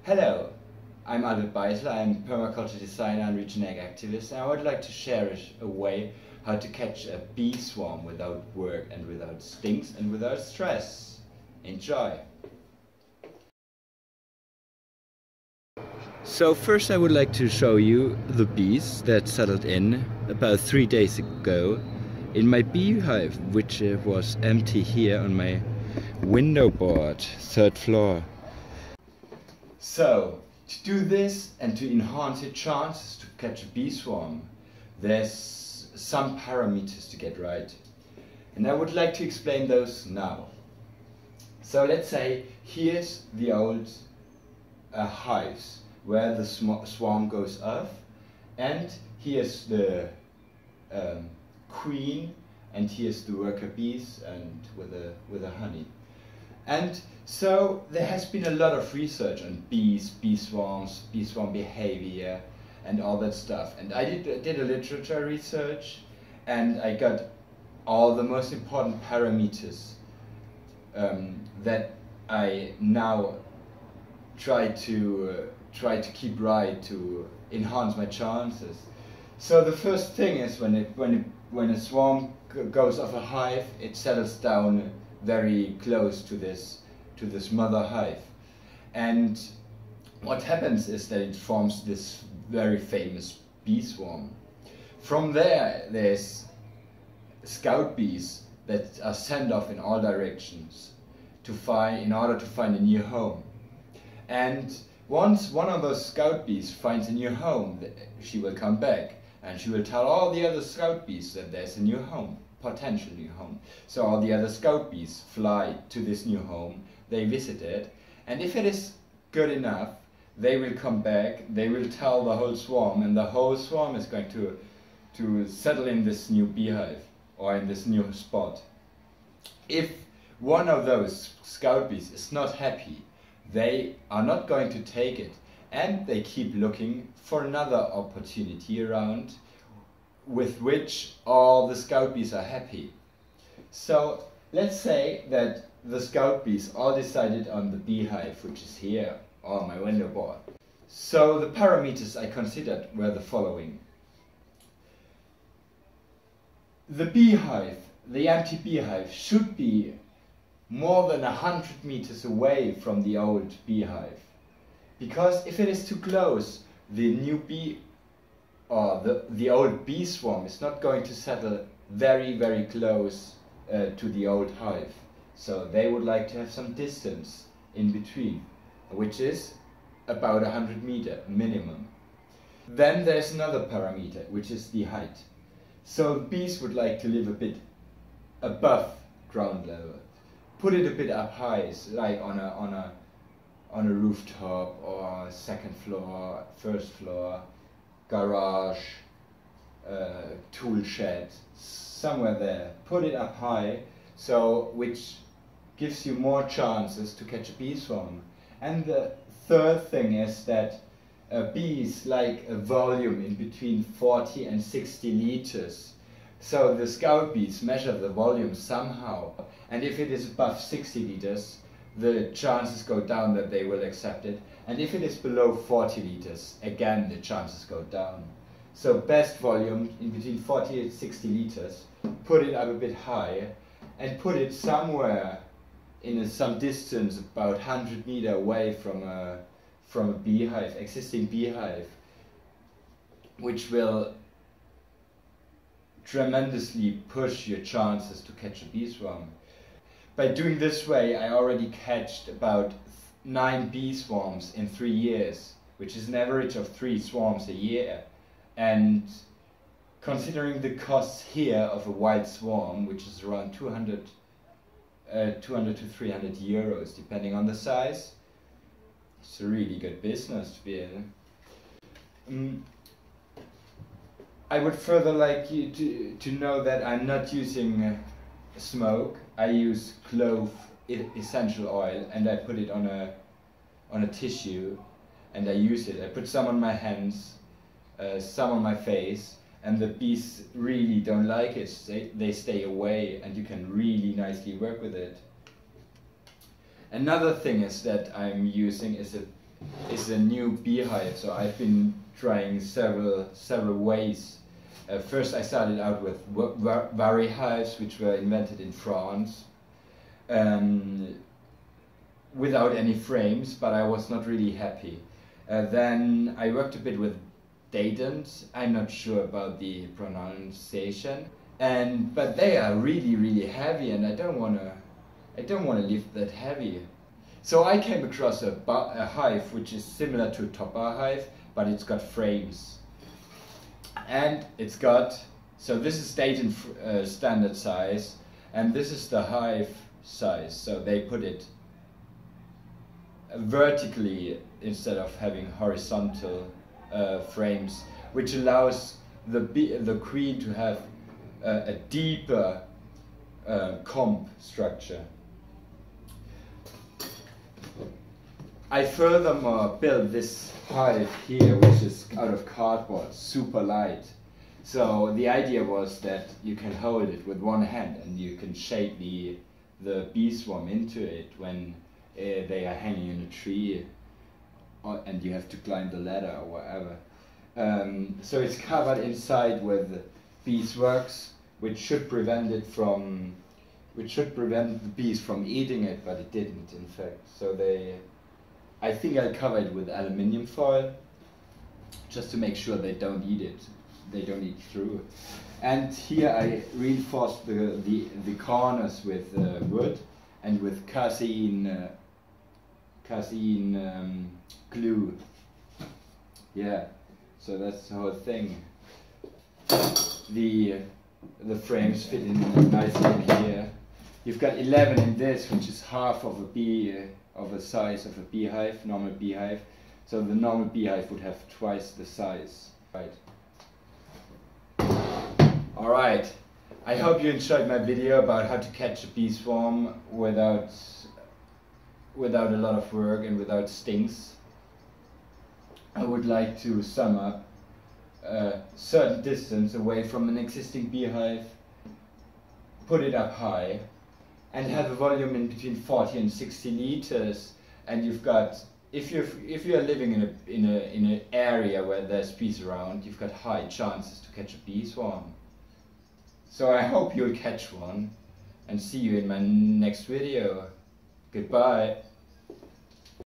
Hello, I'm I'm permaculture designer and regional activist, and I would like to share a way how to catch a bee swarm without work and without stings and without stress. Enjoy! So first I would like to show you the bees that settled in about 3 days ago in my beehive, which was empty here on my window board, 3rd floor. So, to do this and to enhance your chances to catch a bee swarm, there's some parameters to get right. And I would like to explain those now. So let's say here's the old hives where the swarm goes off, and here's the queen, and here's the worker bees and with the honey. And so there has been a lot of research on bees, bee swarms, bee swarm behavior and all that stuff. And I did a literature research, and I got all the most important parameters that I now try to keep right to enhance my chances. So the first thing is when a swarm goes off a hive, it settles down very close to this mother hive, and what happens is that it forms this very famous bee swarm. From there's scout bees that are sent off in all directions in order to find a new home. And once one of those scout bees finds a new home, she will come back and she will tell all the other scout bees that there's a new home, potential new home. So all the other scout bees fly to this new home, they visit it, and if it is good enough, they will come back, they will tell the whole swarm, and the whole swarm is going to settle in this new beehive or in this new spot. If one of those scout bees is not happy, they are not going to take it, and they keep looking for another opportunity around with which all the scout bees are happy. So let's say that the scout bees all decided on the beehive, which is here on my window board. So the parameters I considered were the following. The beehive, the empty beehive, should be more than 100 meters away from the old beehive, because if it is too close, the new bee or the old bee swarm is not going to settle very, very close to the old hive. So they would like to have some distance in between, which is about 100 meters minimum. Then there's another parameter, which is the height. So bees would like to live a bit above ground level. Put it a bit up high, like on a rooftop or 2nd floor, 1st floor, garage, tool shed, somewhere there. Put it up high, so which gives you more chances to catch a bee swarm. And the third thing is that bees like a volume in between 40 and 60 liters. So the scout bees measure the volume somehow, and if it is above 60 liters, the chances go down that they will accept it, and if it is below 40 liters, again the chances go down. So best volume in between 40 and 60 liters, put it up a bit high, and put it somewhere in some distance, about 100 meters away from a beehive, existing beehive, which will tremendously push your chances to catch a bee swarm. By doing this way, I already catched about 9 bee swarms in 3 years, which is an average of 3 swarms a year. And considering the costs here of a wild swarm, which is around 200 to 300 euros, depending on the size, it's a really good business to be in. I would further like you to know that I'm not using smoke. I use clove essential oil, and I put it on a tissue, and I use it. I put some on my hands, some on my face, and the bees really don't like it. They stay away, and you can really nicely work with it. Another thing is that I'm using is is a new beehive, so I've been trying several ways. First I started out with vari hives, which were invented in France, without any frames, but I was not really happy. Then I worked a bit with Datans. I'm not sure about the pronunciation, but they are really heavy, and I don't wanna lift that heavy. So I came across a hive which is similar to a top bar hive, but it's got frames, and it's got, so this is Datan standard size, and this is the hive size. So they put it vertically instead of having horizontal frames, which allows the queen to have a deeper comb structure. I furthermore built this hive here, which is out of cardboard, super light. So the idea was that you can hold it with one hand and you can shape the bee swarm into it when they are hanging in a tree, and you have to climb the ladder or whatever. So it's covered inside with beeswax, which should prevent the bees from eating it, but it didn't, in fact. So I think I'll cover it with aluminium foil, just to make sure they don't eat it. They don't eat through. And here I reinforced the corners with wood and with casein glue. Yeah, so that's the whole thing. The frames fit in nicely in here. You've got 11 in this, which is half of a size of a beehive, normal beehive. So the normal beehive would have twice the size, right? Alright, I hope you enjoyed my video about how to catch a bee swarm without a lot of work and without stings. I would like to sum up a certain distance away from an existing beehive, put it up high, and have a volume in between 40 and 60 liters. And you've got, if you are living in an area where there's bees around, you've got high chances to catch a bee swarm. So I hope you'll catch one, and see you in my next video. Goodbye.